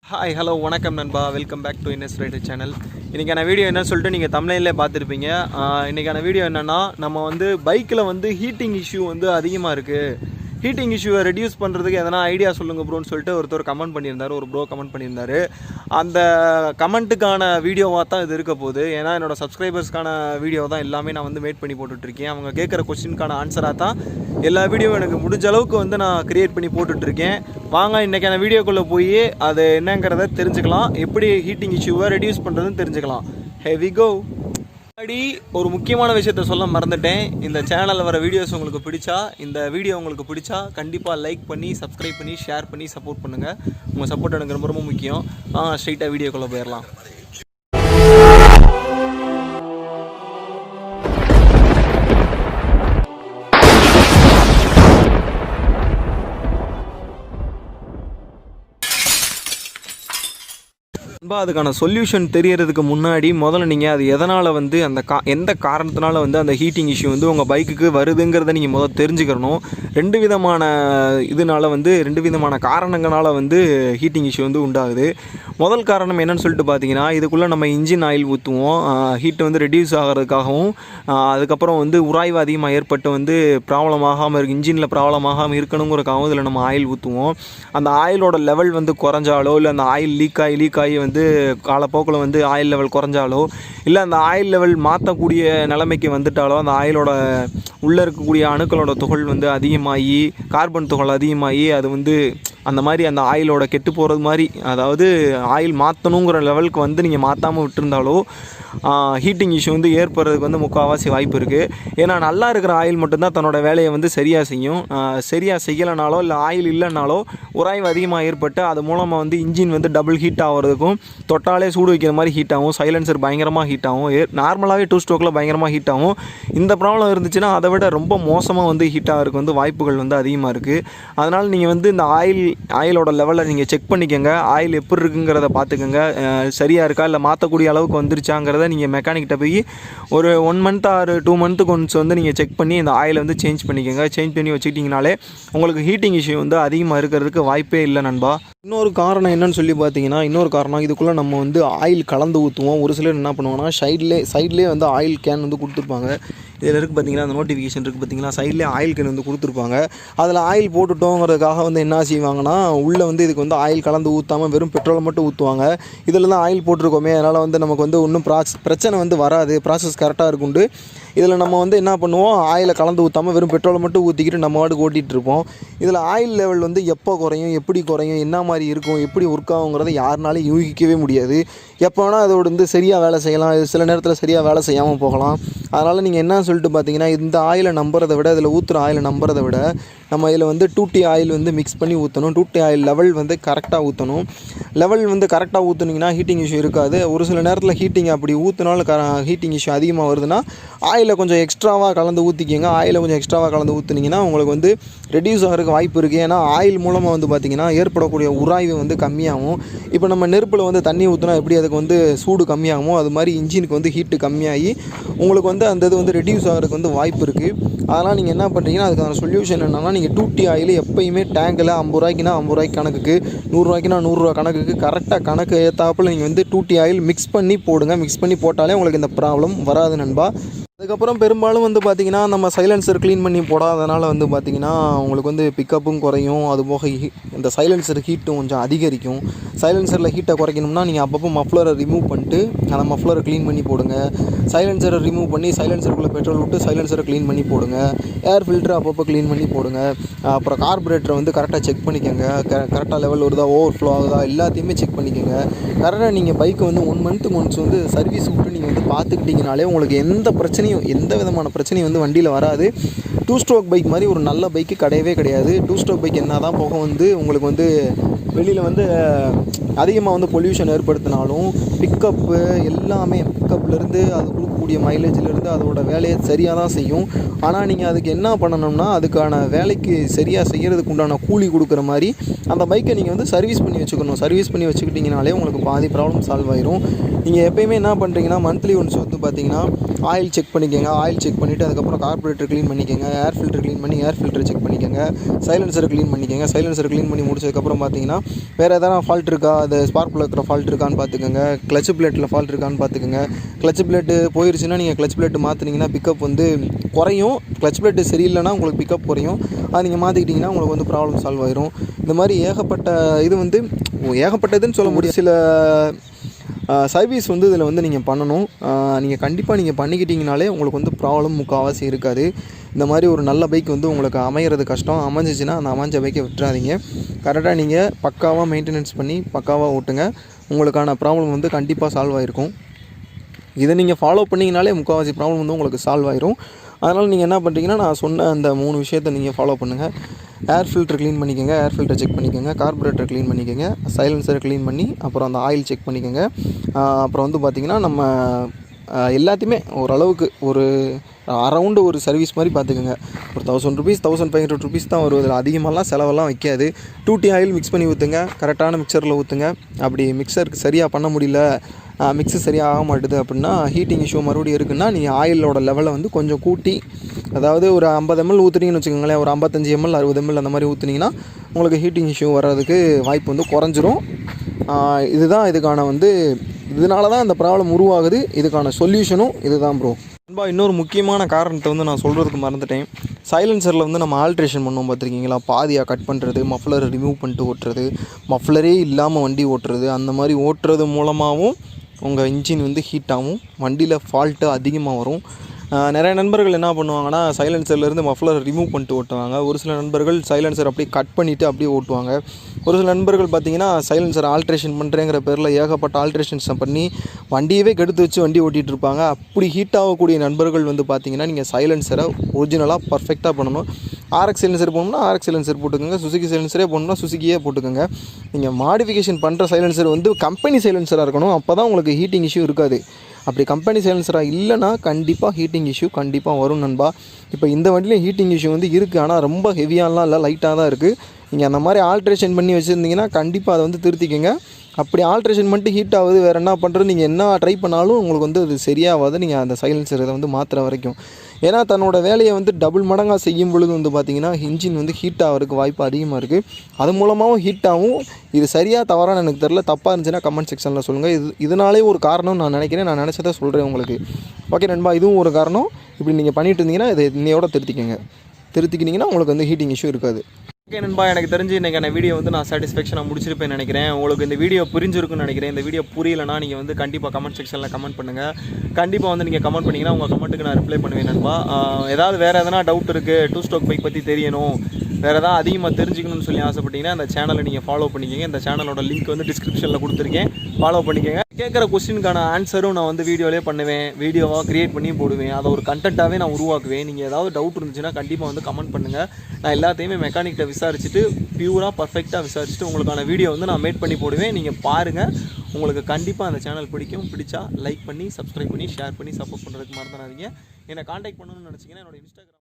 Hi hello வணக்கம் நண்பா, welcome back to Innes rider channel. இன்றைக்கான வீடியோ என்னன்னு சொல்லிட்டு நீங்கள் தமிழ்லேயே பார்த்துருப்பீங்க. இன்றைக்கான வீடியோ என்னென்னா, நம்ம பைக்கில் ஹீட்டிங் இஷ்யூ அதிகமாக இருக்குது. ஹீட்டிங் இஷ்யூவை ரெடியூஸ் பண்ணுறதுக்கு எதனா ஐடியா சொல்லுங்கள் ப்ரோன்னு சொல்லிட்டு ஒருத்தர் கமெண்ட் பண்ணியிருந்தார். ஒரு ப்ரோ கமெண்ட் பண்ணியிருந்தார். அந்த கமெண்ட்டுக்கான வீடியோவாக தான் இது இருக்க போகுது. ஏன்னா என்னோடய சப்ஸ்கிரைபர்ஸ்க்கான வீடியோ தான் எல்லாமே நான் மேட் பண்ணி போட்டுட்ருக்கேன். அவங்க கேட்குற கொஸ்டினுக்கான ஆன்சராக தான் எல்லா வீடியோவும் எனக்கு முடிஞ்ச அளவுக்கு நான் க்ரியேட் பண்ணி போட்டுட்ருக்கேன். வாங்க இன்றைக்கான வீடியோக்குள்ளே போய் அது என்னங்கிறத தெரிஞ்சுக்கலாம். எப்படி ஹீட்டிங் இஷ்யூவை ரெடியூஸ் பண்ணுறதுன்னு தெரிஞ்சுக்கலாம். ஹெவி கோ. முன்னாடி ஒரு முக்கியமான விஷயத்த சொல்ல மறந்துட்டேன். இந்த சேனலில் வர வீடியோஸ் உங்களுக்கு பிடிச்சா, இந்த வீடியோ உங்களுக்கு பிடிச்சா கண்டிப்பாக லைக் பண்ணி, சப்ஸ்கிரைப் பண்ணி, ஷேர் பண்ணி சப்போர்ட் பண்ணுங்கள். உங்கள் சப்போர்ட் எனக்கு ரொம்ப ரொம்ப முக்கியம். ஸ்ட்ரைட்டாக வீடியோக்குள்ளே போயிடலாம். அதுக்கான சொல்யூஷன் தெரியறதுக்கு முன்னாடி முதல்ல நீங்கள் அது எதனால் அந்த எந்த காரணத்தினால அந்த ஹீட்டிங் இஷ்யூ உங்கள் பைக்குக்கு வருதுங்கிறத நீங்கள் முதல்ல தெரிஞ்சுக்கணும். ரெண்டு விதமான காரணங்களால் ஹீட்டிங் இஷ்யூ உண்டாகுது. முதல் காரணம் என்னன்னு சொல்லிட்டு பார்த்தீங்கன்னா, இதுக்குள்ளே நம்ம இன்ஜின் ஆயில் ஊற்றுவோம். ஹீட் ரெடியூஸ் ஆகிறதுக்காகவும், அதுக்கப்புறம் உராய்வு அதிகமாக ஏற்பட்டு ப்ராப்ளம் ஆகாமல் இருக்குது, இன்ஜினில் ப்ராப்ளம் ஆகாமல் இருக்கணுங்கிறதுக்காகவும் இதில் நம்ம ஆயில் ஊற்றுவோம். அந்த ஆயிலோட லெவல் குறைஞ்சாலோ, இல்லை அந்த ஆயில் லீக் ஆகி காலப்போக்கில் ஆயில் லெவல் குறைஞ்சாலோ, இல்லை அந்த ஆயில் லெவல் மாற்றக்கூடிய நிலைமைக்கு வந்துட்டாலோ, அந்த ஆயிலோட உள்ளே இருக்கக்கூடிய அணுக்களோட துகள் அதிகமாகி, கார்பன் துகள் அதிகமாகி, அது அந்த மாதிரி அந்த ஆயிலோட கெட்டு போகிறது மாதிரி, அதாவது ஆயில் மாற்றணுங்கிற லெவலுக்கு நீங்கள் மாற்றாமல் விட்டுருந்தாலோ ஹீட்டிங் இஷ்யூ ஏற்படுறதுக்கு முக்கால்வாசி வாய்ப்பு இருக்குது. ஏன்னா நல்லா இருக்கிற ஆயில் மட்டும்தான் தன்னோட வேலையை சரியாக செய்யும். சரியாக செய்யலைனாலோ, இல்லை ஆயில் இல்லைனாலோ உராய்வு அதிகமாக ஏற்பட்டு அது மூலமாக இன்ஜின் டபுள் ஹீட் ஆகிறதுக்கும், தொட்டாலே சூடு வைக்கிற மாதிரி ஹீட் ஆகும். சைலன்சர் பயங்கரமாக ஹீட் ஆகும். நார்மலாகவே 2 ஸ்ட்ரோக்கில் பயங்கரமாக ஹீட் ஆகும். இந்த ப்ராப்ளம் இருந்துச்சுன்னா அதை விட ரொம்ப மோசமாக ஹீட் ஆகிறதுக்கு வாய்ப்புகள் அதிகமாக இருக்குது. அதனால் நீங்கள் இந்த ஆயிலோட லெவலில் நீங்கள் செக் பண்ணிக்கோங்க. ஆயில் எப்படி இருக்குங்கிறத பார்த்துக்கோங்க. சரியாக இருக்கா, இல்லை மாற்றக்கூடிய அளவுக்கு வந்துருச்சாங்கிறத நீங்கள் மெக்கானிக்கிட்ட போய் ஒரு 1 மந்த் ஆர் 2 மந்த்துக்கு ஒன்ஸ் நீங்கள் செக் பண்ணி இந்த ஆயிலை சேஞ்ச் பண்ணிக்கோங்க. சேஞ்ச் பண்ணி வச்சுக்கிட்டிங்கனாலே உங்களுக்கு ஹீட்டிங் இஷ்யூ அதிகமாக இருக்கிறதுக்கு வாய்ப்பே இல்லை நண்பா. இன்னொரு காரணம் என்னன்னு சொல்லி பார்த்தீங்கன்னா, இதுக்குள்ளே நம்ம ஆயில் கலந்து ஊற்றுவோம். ஒரு சிலர் என்ன பண்ணுவாங்கன்னா, சைட்லேயே ஆயில் கேன் கொடுத்துருப்பாங்க. இதில் இருக்குது பார்த்தீங்கன்னா, அந்த நோட்டிஃபிகேஷன் இருக்குது பார்த்தீங்கன்னா, சைட்லேயே ஆயில் கேன் கொடுத்துருப்பாங்க. அதில் ஆயில் போட்டுட்டோங்கிறதுக்காக என்ன செய்வாங்கன்னா, உள்ளே இதுக்கு ஆயில் கலந்து ஊற்றாமல் வெறும் பெட்ரோல் மட்டும் ஊற்றுவாங்க. இதில் தான் ஆயில் போட்டிருக்கோமே, அதனால் நமக்கு ஒன்றும் பிரச்சனை வராது, ப்ராசஸ் கரெக்டாக இருக்குண்டு இதில் நம்ம என்ன பண்ணுவோம், ஆயிலை கலந்து ஊற்றாமல் வெறும் பெட்ரோலை மட்டும் ஊற்றிக்கிட்டு நம்ம வாட்டுக்கு ஓட்டிகிட்டு இருப்போம். இதில் ஆயில் லெவல் எப்போ குறையும், எப்படி குறையும், என்ன மாதிரி இருக்கும், எப்படி ஒர்க் ஆகுங்கிறத யாருனாலும் யூகிக்கவே முடியாது. எப்போ வேணால் அதோட சரியாக வேலை செய்யலாம், இது சில நேரத்தில் சரியாக வேலை செய்யாமல் போகலாம். அதனால் நீங்கள் என்ன சொல்லிட்டு பார்த்தீங்கன்னா, இந்த ஆயிலை நம்புறதை விட, இதில் ஊற்றுற ஆயிலை நம்புறதை விட நம்ம இதில் 2T ஆயில் மிக்ஸ் பண்ணி ஊற்றணும். 2T ஆயில் லெவல் கரெக்டாக ஊற்றணும். லெவல் கரெக்டாக ஊற்றுனீங்கன்னா ஹீட்டிங் இஷ்யூ இருக்காது. ஒரு சில நேரத்தில் ஹீட்டிங் அப்படி ஊற்றினாலும் ஹீட்டிங் இஷ்யூ அதிகமாக வருதுன்னா, ஆயிலை கொஞ்சம் எக்ஸ்ட்ராவாக கலந்து ஊற்றிக்கிங்க. ஆயிலை கொஞ்சம் எக்ஸ்ட்ராவாக கலந்து ஊற்றுனீங்கன்னா உங்களுக்கு ரெடியூஸ் ஆகிறதுக்கு வாய்ப்பு இருக்குது. ஏன்னா ஆயில் மூலமாக பார்த்திங்கன்னா ஏற்படக்கூடிய உராய்வு கம்மியாகும். இப்போ நம்ம நெருப்பில் தண்ணி ஊற்றினா எப்படி அதுக்கு சூடு கம்மியாகுமோ, அது மாதிரி இன்ஜினுக்கு ஹீட்டு கம்மியாகி உங்களுக்கு அந்த இது ரெடியூஸ் ஆகிறதுக்கு வாய்ப்பு இருக்குது. அதனால் நீங்கள் என்ன பண்ணுறீங்கன்னா, அதுக்கான சொல்யூஷன் என்னென்னா, நீங்கள் 2T ஆயில் எப்போயுமே டேங்கில் 50 ரூபாய்க்குனா 50 ரூபாய்க்கு கணக்குக்கு, 100 ரூபாய்க்குனா 100 ரூபா கணக்குக்கு கரெக்டாக கணக்கு ஏற்றாப்பில் நீங்கள் 2T ஆயில் மிக்ஸ் பண்ணி போடுங்க. மிக்ஸ் பண்ணி போட்டாலே உங்களுக்கு இந்த ப்ராப்ளம் வராது நண்பா. அதுக்கப்புறம் பெரும்பாலும் பார்த்திங்கன்னா, நம்ம சைலன்சர் க்ளீன் பண்ணி போடாதனால பார்த்திங்கன்னா உங்களுக்கு பிக்கப்பும் குறையும். அதுபோக இந்த சைலன்சர் ஹீட்டும் கொஞ்சம் அதிகரிக்கும். சைலன்சரில் ஹீட்டை குறைக்கணும்னா நீங்கள் அப்பப்போ மஃப்ளரை ரிமூவ் பண்ணிட்டு அந்த மஃப்ளரை க்ளீன் பண்ணி போடுங்க. சைலன்சரை ரிமூவ் பண்ணி சைலன்சருக்குள்ளே பெட்ரோல் விட்டு சைலன்சரை க்ளீன் பண்ணி போடுங்க. ஏர் ஃபில்டரை அப்பப்போ க்ளீன் பண்ணி போடுங்க. அப்புறம் கார்பரேட்டரை கரெக்டாக செக் பண்ணிக்கோங்க. கரெக்டாக லெவல் வருதா, ஓவர் ஃப்ளோ ஆகுதா, எல்லாத்தையுமே செக் பண்ணிக்கோங்க. கரெக்டாக நீங்கள் பைக்கை 1 மந்த்துக்கு ஒன்ஸ் சர்வீஸ் விட்டு நீங்கள் பார்த்துக்கிட்டிங்கனாலே உங்களுக்கு எந்த விதமான பிரச்சனையும் வண்டியில் வராது. 2 ஸ்ட்ரோக் பைக் மாதிரி ஒரு நல்ல பைக்கு கிடையவே கிடையாது. 2 ஸ்ட்ரோக் பைக் என்ன தான் போக உங்களுக்கு வெளியில் அதிகமாக பொல்யூஷன் ஏற்படுத்தினாலும் பிக்கப்பு எல்லாமே, பிக்கப்லேருந்து அது கொடுக்கக்கூடிய மைலேஜ்லேருந்து அதோட வேலையை சரியாக தான் செய்யும். ஆனால் நீங்கள் அதுக்கு என்ன பண்ணணும்னா, அதுக்கான வேலைக்கு சரியாக செய்கிறதுக்கு உண்டான கூலி கொடுக்குற மாதிரி அந்த பைக்கை நீங்கள் சர்வீஸ் பண்ணி வச்சுக்கணும். சர்வீஸ் பண்ணி வச்சுக்கிட்டிங்கனாலே உங்களுக்கு பாதி ப்ராப்ளம் சால்வ் ஆயிரும். நீங்கள் எப்போயுமே என்ன பண்ணுறீங்கன்னா, மந்த்லி ஒன்ஸ் பார்த்தீங்கன்னா ஆயில் செக் பண்ணிக்கோங்க. ஆயில் செக் பண்ணிவிட்டு அதுக்கப்புறம் கார்பரேட்டர் க்ளீன் பண்ணிக்கோங்க. ஏர் ஃபில்டர் க்ளீன் பண்ணி ஏர் ஃபில்டர் செக் பண்ணிக்கோங்க. சைலன்சரை க்ளீன் பண்ணிக்கோங்க. சைலன்சரை க்ளீன் பண்ணி முடிச்சதுக்கப்புறம் பார்த்தீங்கன்னா வேறு எதனா ஃபால்ட் இருக்கா, அது ஸ்பார்க் இருக்கிற ஃபால்ட் இருக்கான்னு பார்த்துக்கோங்க. கிளச் பிளேட்டில் ஃபால்ட் இருக்கான்னு பார்த்துக்கோங்க. கிளச் பிளேட்டு போயிருச்சுன்னா நீங்கள் கிளச் பிளேட்டு மாற்றினீங்கன்னா பிக்கப் வந்து குறையும். கிளச் பிளேட்டு சரியில்லைன்னா உங்களுக்கு பிக்கப் குறையும். அது நீங்கள் மாற்றிக்கிட்டிங்கன்னா உங்களுக்கு வந்து ப்ராப்ளம் சால்வ் ஆயிரும். இந்த மாதிரி ஏகப்பட்ட இது வந்து ஏகப்பட்டதுன்னு சொல்ல முடியும். சில சர்வீஸ் வந்து இதில் வந்து நீங்கள் பண்ணணும். நீங்கள் கண்டிப்பாக நீங்கள் பண்ணிக்கிட்டிங்கனாலே உங்களுக்கு வந்து ப்ராப்ளம் முக்கால்வாசி இருக்காது. இந்த மாதிரி ஒரு நல்ல பைக் வந்து உங்களுக்கு அமையிறது கஷ்டம். அமைஞ்சிச்சின்னா அந்த அமைஞ்ச பைக்கை விட்டுறாதீங்க. கரெக்டாக நீங்கள் பக்காவாக மெயின்டெனன்ஸ் பண்ணி பக்காவாக ஓட்டுங்க. உங்களுக்கான ப்ராப்ளம் வந்து கண்டிப்பாக சால்வ் ஆகிருக்கும். இதை நீங்கள் ஃபாலோ பண்ணிங்கனாலே முக்கால்வாசி ப்ராப்ளம் வந்து உங்களுக்கு சால்வ் ஆயிரும். அதனால் நீங்கள் என்ன பண்ணுறீங்கன்னா நான் சொன்ன அந்த 3 விஷயத்தை நீங்கள் ஃபாலோ பண்ணுங்கள். ஏர் ஃபில்டர் க்ளீன் பண்ணிக்கோங்க. ஏர் ஃபில்டர் செக் பண்ணிக்கோங்க. கார்பரேட்டர் க்ளீன் பண்ணிக்கோங்க. சைலன்சரை க்ளீன் பண்ணி அப்புறம் அந்த ஆயில் செக் பண்ணிக்கோங்க. அப்புறம் வந்து பார்த்திங்கன்னா நம்ம எல்லாத்தையுமே ஓரளவுக்கு ஒரு அரவுண்டு ஒரு சர்வீஸ் மாதிரி பார்த்துக்கோங்க. ஒரு 1000 ருபீஸ் 1500 ருபீஸ் தான் வரும். இதில் அதிகமாகலாம் செலவெல்லாம் வைக்காது. 2T ஆயில் மிக்ஸ் பண்ணி ஊற்றுங்க. கரெக்டான மிக்சரில் ஊற்றுங்க. அப்படி மிக்சருக்கு சரியாக பண்ண முடியல, மிக்ஸு சரியாக ஆக மாட்டுது அப்படின்னா, ஹீட்டிங் இஷ்யூ மறுபடியும் இருக்குன்னா நீங்கள் ஆயிலோட லெவலை வந்து கொஞ்சம் கூட்டி, அதாவது ஒரு 50 ml ஊற்றுனீங்கன்னு வச்சுக்கோங்களேன், ஒரு 55 ml 60 ml அந்த மாதிரி ஊற்றுனீங்கன்னா உங்களுக்கு ஹீட்டிங் இஷ்யூ வர்றதுக்கு வாய்ப்பு வந்து குறைஞ்சிரும். இதுதான் இதுக்கான வந்து இதனால தான் இந்த ப்ராப்ளம் உருவாகுது. இதுக்கான சொல்யூஷனும் இதுதான் ப்ரோ. நண்பா, இன்னொரு முக்கியமான காரணத்தை வந்து நான் சொல்கிறதுக்கு மறந்துட்டேன். சைலன்சரில் வந்து நம்ம ஆல்ட்ரேஷன் பண்ணுவோம் பார்த்துருக்கீங்களா, பாதியாக கட் பண்ணுறது, மஃப்ளரை ரிமூவ் பண்ணிட்டு ஓட்டுறது, மஃப்ளரே இல்லாமல் வண்டி ஓட்டுறது, அந்த மாதிரி ஓட்டுறது மூலமாகவும் உங்கள் இன்ஜின் வந்து ஹீட் ஆகும். வண்டியில் ஃபால்ட்டு அதிகமாக வரும். நிறைய நண்பர்கள் என்ன பண்ணுவாங்கன்னா சைலன்சர்லேருந்து மஃப்ளரை ரிமூவ் பண்ணிட்டு ஓட்டுவாங்க. ஒரு சில நண்பர்கள் சைலன்சர் அப்படியே கட் பண்ணிவிட்டு அப்படியே ஓட்டுவாங்க. ஒரு சில நண்பர்கள் பார்த்திங்கன்னா சைலன்சர் ஆல்ட்ரேஷன் பண்ணுறேங்கிற பேரில் ஏகப்பட்ட ஆல்ட்ரேஷன்ஸை பண்ணி வண்டியவே கெடுத்து வச்சு வண்டி ஓட்டிகிட்டு இருப்பாங்க. அப்படி ஹீட் ஆகக்கூடிய நண்பர்கள் வந்து பார்த்திங்கன்னா நீங்கள் சைலன்சரை ஒரிஜினலாக பர்ஃபெக்டாக பண்ணணும். RX சைலன்சர் போகணும்னா RX சைலன்சர் போட்டுக்கோங்க. சுசுகி சைலன்சரே போகணும்னா சுசுகியே போட்டுக்கோங்க. நீங்கள் மாடிஃபிகேஷன் பண்ணுற சைலன்சர் வந்து கம்பெனி சைலன்சராக இருக்கணும். அப்போ தான் உங்களுக்கு ஹீட்டிங் இஷ்யூ இருக்காது. அப்படி கம்பெனி சைலன்சராக இல்லைனா கண்டிப்பாக ஹீட்டிங் இஷ்யூ கண்டிப்பாக வரும் நண்பா. இப்போ இந்த வண்டியிலே ஹீட்டிங் இஷ்யூ வந்து இருக்குது. ஆனால் ரொம்ப ஹெவியாலாம் இல்லை, லைட்டாக தான் இருக்குது. நீங்கள் அந்த மாதிரி ஆல்ட்ரேஷன் பண்ணி வச்சுருந்தீங்கன்னா கண்டிப்பாக அதை வந்து திருத்திக்கங்க. அப்படி ஆல்ட்ரேஷன் பண்ணிட்டு ஹீட் ஆகுது, வேறு என்ன பண்ணுறது, நீங்கள் என்ன ட்ரை பண்ணாலும் உங்களுக்கு வந்து அது சரியாகாது. நீங்கள் அந்த சைலன்சர் இதை வந்து மாற்றுற வரைக்கும். ஏன்னா தன்னோட வேலையை வந்து டபுள் மடங்காக செய்யும் பொழுது வந்து பார்த்திங்கன்னா இன்ஜின் வந்து ஹீட் ஆகிறதுக்கு வாய்ப்பு அதிகமாக இருக்குது. அது மூலமாகவும் ஹீட் ஆகும். இது சரியாக தவறான எனக்கு தெரில. தப்பாக இருந்துச்சுன்னா கமெண்ட் செக்ஷனில் சொல்லுங்கள். இதனாலே ஒரு காரணம் நான் நினைக்கிறேன். நான் நினச்சதை சொல்கிறேன் உங்களுக்கு. ஓகே நண்பா, இதுவும் ஒரு காரணம். இப்படி நீங்கள் பண்ணிட்டு இருந்தீங்கன்னா இதை இன்னையோட திருத்திக்கிட்டிங்கன்னா உங்களுக்கு வந்து ஹீட்டிங் இஷ்யூ இருக்காது. ஓகே நண்பா, எனக்கு தெரிஞ்சு இன்றைக்கான வீடியோ வந்து நான் சாட்டிஸ்ஃபேக்ஷனாக முடிச்சிருப்பேன்னு நினைக்கிறேன். உங்களுக்கு இந்த வீடியோ புரிஞ்சிருக்குன்னு நினைக்கிறேன். இந்த வீடியோ புரியலைன்னா நீங்கள் வந்து கண்டிப்பாக கமெண்ட் செக்ஷனில் கமெண்ட் பண்ணுங்கள். கண்டிப்பாக வந்து நீங்கள் கமெண்ட் பண்ணிங்கன்னா உங்கள் கமெண்ட்டுக்கு நான் ரிப்ளை பண்ணுவேன் நண்பா. ஏதாவது வேறு எதனா டவுட் இருக்குது, 2 ஸ்ட்ரோக் பைக் பற்றி தெரியணும், வேறு எதாவது அதிகமாக தெரிஞ்சுக்கணும்னு சொல்லி ஆசைப்பட்டீங்கன்னா அந்த சேனலை நீங்கள் ஃபாலோ பண்ணிக்கோங்க. இந்த சேனலோட லிங்க் வந்து டிஸ்கிரிப்ஷனில் கொடுத்துருக்கேன், ஃபாலோ பண்ணிக்கோங்க. கேட்குற கொஸ்டினுக்கான ஆன்சரும் நான் வந்து வீடியோவிலே பண்ணுவேன், வீடியோவாக க்ரியேட் பண்ணி போடுவேன். அதை ஒரு கண்டென்ட்டாகவே நான் உருவாக்குவேன். நீங்கள் ஏதாவது டவுட் இருந்துச்சுன்னா கண்டிப்பாக வந்து கமெண்ட் பண்ணுங்கள். நான் எல்லாத்தையுமே மெக்கானிக்கிட்ட விசாரிச்சுட்டு பியூராக பர்ஃபெக்டாக விசாரிச்சுட்டு உங்களுக்கான வீடியோ வந்து நான் மேட் பண்ணி போடுவேன். நீங்கள் பாருங்கள், உங்களுக்கு கண்டிப்பாக அந்த சேனல் பிடிக்கும். பிடிச்சா லைக் பண்ணி, சப்ஸ்கிரைப் பண்ணி, ஷேர் பண்ணி சப்போர்ட் பண்ணுறதுக்கு மறந்துடாதீங்க. என்னை காண்டாக்ட் பண்ணணும்னு நினச்சிங்கன்னா என்னோட Instagram